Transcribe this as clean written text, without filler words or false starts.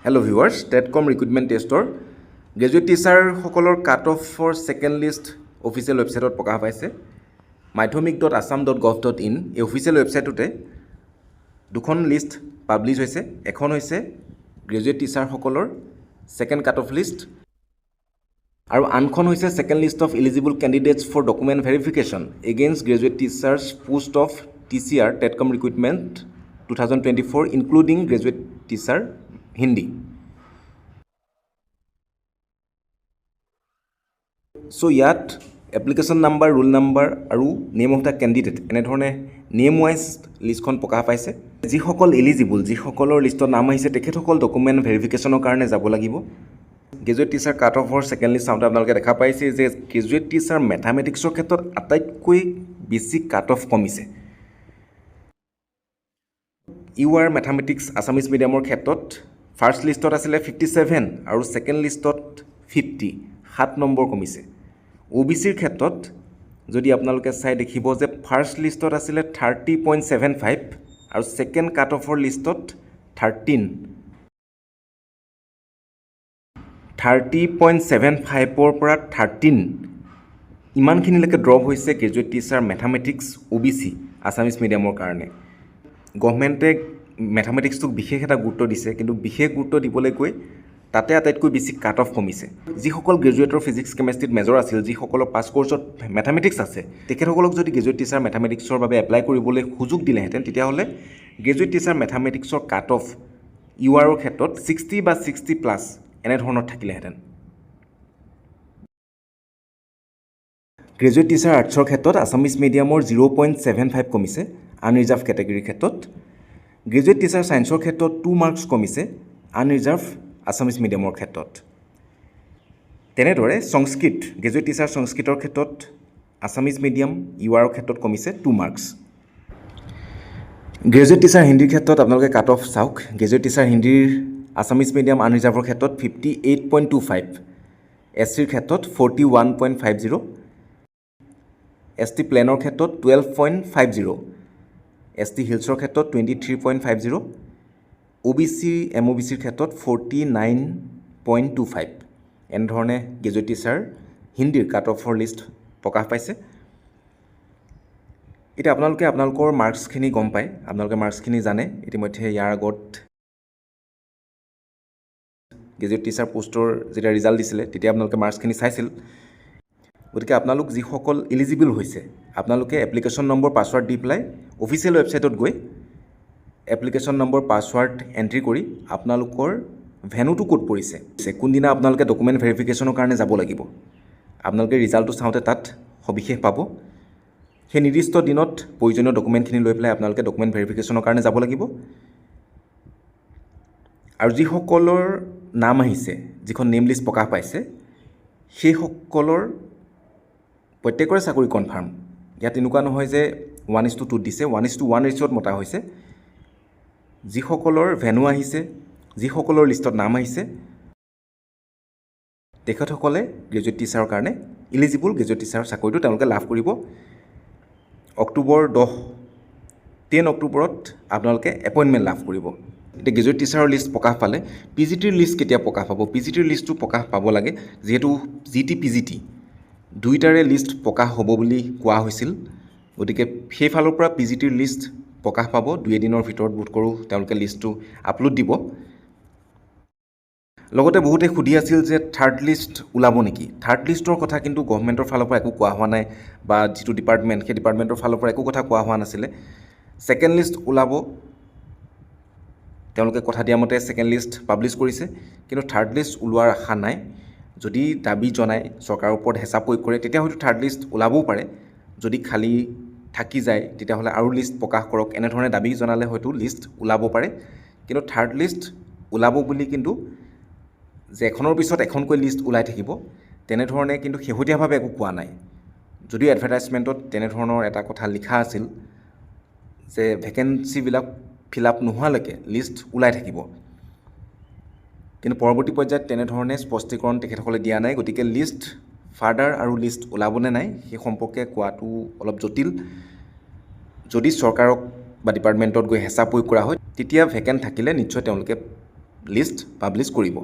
Hello viewers, TETCOM recruitment tester graduate teacher সকলৰ cut off for second list official ওয়েবসাইটত প্ৰকাশ পাইছে madhyamik.assam.gov.in এই অফিচিয়েল ওয়েবসাইটতে দুখন লিষ্ট পাবলিছ হৈছে এখন হৈছে গ্ৰেজুৱেট টিচাৰ সকলৰ সেকেন্ড কাট অফ লিষ্ট আৰু আনখন হৈছে second list of eligible candidates for document verification against graduate teachers post of TCR TETCOM recruitment 2024 including graduate teacher Hindi. So ইয়াত এপ্লিকেশ্যন নাম্বাৰ ৰোল নাম্বাৰ আৰু name of the candidate এনেধৰণে name wise লিষ্টখন প্ৰকাশ পাইছে যিসকল eligible যিসকলৰ লিষ্টত নাম আহিছে তেখেতসকল ডকুমেণ্ট ভেৰিফিকেশ্যনৰ কাৰণে যাব লাগিব গ্ৰেজুৱেট টিচাৰ কাট অফৰ ছেকেণ্ড লিষ্ট চাওঁতে আপোনালোকে দেখা পাইছে যে গ্ৰেজুৱেট টিচাৰ মেথামেটিক্সৰ ক্ষেত্ৰত আটাইতকৈ বেছি কাট অফ কমিছে UR মেথামেটিক্স আছামিজ মিডিয়ামৰ ক্ষেত্ৰত ফাৰ্ষ্ট লিষ্টত আছিলে 57 আৰু ছেকেণ্ড লিষ্টত 50 7 নম্বৰ কমিছে OBCৰ ক্ষেত্ৰত যদি আপোনালোকে চাই দেখিব যে ফাৰ্ষ্ট লিষ্টত আছিলে 30.75 আৰু ছেকেণ্ড কাট অফৰ লিষ্টত 30.75 পৰা 13 ইমানখিনিলৈকে ড্ৰপ হৈছে graduate teacher mathematics OBC Assamese মিডিয়ামৰ কাৰণে গভৰ্ণমেণ্টে মেথামেটিক্সটোক বিশেষ এটা গুৰুত্ব দিছে কিন্তু বিশেষ গুৰুত্ব দিবলৈ গৈ তাতে আটাইতকৈ বেছি কাট অফ কমিছে যিসকল গ্ৰেজুৱেটৰ ফিজিক্স কেমেষ্ট্ৰিত মেজৰ আছিল যিসকলৰ পাছ কোৰ্চত মেথামেটিক্স আছে তেখেতসকলক যদি গ্ৰেজুৱেট টিচাৰ মেথামেটিক্সৰ বাবে এপ্লাই কৰিবলৈ সুযোগ দিলেহেঁতেন তেতিয়াহ'লে গ্ৰেজুৱেট টিচাৰ মেথামেটিক্সৰ কাট অফ URৰ ক্ষেত্ৰত 60 বা 60 প্লাছ এনেধৰণত থাকিলেহেঁতেন গ্ৰেজুৱেট টিচাৰ আৰ্টছৰ ক্ষেত্ৰত আছামিজ মিডিয়ামৰ 0.75 কমিছে আনৰিজাৰ্ভ কেটেগৰীৰ ক্ষেত্ৰত গ্ৰেজুৱেট টিচাৰ ছায়েন্সৰ ক্ষেত্ৰত 2 মাৰ্কছ কমিছে আনৰিজাৰ্ভ আছামিজ মিডিয়ামৰ ক্ষেত্ৰত তেনেদৰে সংস্কৃত গ্ৰেজুৱেট টিচাৰ সংস্কৃতৰ ক্ষেত্ৰত আছামিজ মিডিয়াম URৰ ক্ষেত্ৰত কমিছে 2 মাৰ্কছ গ্ৰেজুৱেট টিচাৰ হিন্দীৰ ক্ষেত্ৰত আপোনালোকে কাট অফ চাওক গ্ৰেজুৱেট টিচাৰ হিন্দীৰ আছামিজ মিডিয়াম আনৰিজাৰ্ভৰ ক্ষেত্ৰত 58.25 SCৰ ক্ষেত্ৰত 41.50 ST প্লেনৰ ক্ষেত্ৰত 12.50 ST হিলছৰ ক্ষেত্ৰত 23.50 OBC MOBCৰ ক্ষেত্ৰত 49.25 এনেধৰণে গ্ৰেজুৱেট টিচাৰ হিন্দীৰ কাট অফৰ লিষ্ট প্ৰকাশ পাইছে এতিয়া আপোনালোকে আপোনালোকৰ মাৰ্কছখিনি গম পায় আপোনালোকে মাৰ্কছখিনি জানে ইতিমধ্যে ইয়াৰ আগত গ্ৰেজুৱেট টিচাৰ পোষ্টৰ যেতিয়া ৰিজাল্ট দিছিলে তেতিয়া আপোনালোকে মাৰ্কছখিনি চাইছিল গতিকে আপোনালোক যিসকল এলিজিবল হৈছে আপোনালোকে এপ্লিকেশ্যন নম্বৰ পাছৱাৰ্ড দি পেলাই অফিচিয়েল ৱেবছাইটত গৈ এপ্লিকেশ্যন নম্বৰ পাছৱাৰ্ড এণ্ট্ৰি কৰি আপোনালোকৰ ভেনুটো ক'ত পৰিছে কোনদিনা আপোনালোকে ডকুমেণ্ট ভেৰিফিকেশ্যনৰ কাৰণে যাব লাগিব আপোনালোকে ৰিজাল্টটো চাওঁতে তাত সবিশেষ পাব সেই নিৰ্দিষ্ট দিনত প্ৰয়োজনীয় ডকুমেণ্টখিনি লৈ পেলাই আপোনালোকে ডকুমেণ্ট ভেৰিফিকেশ্যনৰ কাৰণে যাব লাগিব আৰু যিসকলৰ নাম আহিছে যিখন নেম লিষ্ট প্ৰকাশ পাইছে সেইসকলৰ প্ৰত্যেকৰে চাকৰি কনফাৰ্ম ইয়াত এনেকুৱা নহয় যে 1:2 দিছে 1:1 ৰেচিঅ'ত মতা হৈছে যিসকলৰ ভেনু আহিছে যিসকলৰ লিষ্টত নাম আহিছে তেখেতসকলে গ্ৰেজুৱেট টিচাৰৰ কাৰণে এলিজিবল গ্ৰেজুৱেট টিচাৰৰ চাকৰিটো তেওঁলোকে লাভ কৰিব অক্টোবৰ 10 অক্টোবৰত আপোনালোকে এপইণ্টমেণ্ট লাভ কৰিব এতিয়া গ্ৰেজুৱেট টিচাৰৰ লিষ্ট প্ৰকাশ পালে PGTৰ লিষ্ট কেতিয়া প্ৰকাশ পাব PGTৰ লিষ্টটো প্ৰকাশ পাব লাগে যিহেতু GT PGT দুইটাৰে লিষ্ট প্ৰকাশ হ'ব বুলি কোৱা হৈছিল গতিকে সেইফালৰ পৰা PGTৰ লিষ্ট প্ৰকাশ পাব 2 দিনৰ ভিতৰত বোধ কৰোঁ তেওঁলোকে লিষ্টটো আপলোড দিব লগতে বহুতে সুধি আছিল যে থাৰ্ড লিষ্ট ওলাব নেকি থাৰ্ড লিষ্টৰ কথা কিন্তু গভৰ্ণমেণ্টৰ ফালৰ পৰা একো কোৱা হোৱা নাই বা যিটো ডিপাৰ্টমেণ্ট সেই ডিপাৰ্টমেণ্টৰ ফালৰ পৰা একো কথা কোৱা হোৱা নাছিলে ছেকেণ্ড লিষ্ট ওলাব তেওঁলোকে কথা দিয়া মতে ছেকেণ্ড লিষ্ট পাব্লিছ কৰিছে কিন্তু থাৰ্ড লিষ্ট ওলোৱাৰ আশা নাই যদি দাবী জনাই চৰকাৰৰ ওপৰত হেঁচা প্ৰয়োগ কৰে তেতিয়া হয়তো থাৰ্ড লিষ্ট ওলাবও পাৰে যদি খালী থাকি যায় তেতিয়াহ'লে আৰু লিষ্ট প্ৰকাশ কৰক এনেধৰণে দাবী জনালে হয়তো লিষ্ট ওলাব পাৰে কিন্তু থাৰ্ড লিষ্ট ওলাব বুলি কিন্তু যে এখনৰ পিছত এখনকৈ লিষ্ট ওলাই থাকিব তেনেধৰণে কিন্তু শেহতীয়াভাৱে একো কোৱা নাই যদিও এডভাৰটাইজমেণ্টত তেনেধৰণৰ এটা কথা লিখা আছিল যে ভেকেঞ্চিবিলাক ফিল আপ নোহোৱালৈকে লিষ্ট ওলাই থাকিব কিন্তু পৰৱৰ্তী পৰ্যায়ত তেনেধৰণে স্পষ্টীকৰণ তেখেতসকলে দিয়া নাই গতিকে লিষ্ট ফাৰ্ডাৰ আৰু লিষ্ট ওলাবনে নাই সেই সম্পৰ্কে কোৱাটো অলপ জটিল যদি চৰকাৰক বা ডিপাৰ্টমেণ্টত গৈ হেঁচা প্ৰয়োগ কৰা হয় তেতিয়া ভেকেণ্ট থাকিলে নিশ্চয় তেওঁলোকে লিষ্ট পাব্লিছ কৰিব।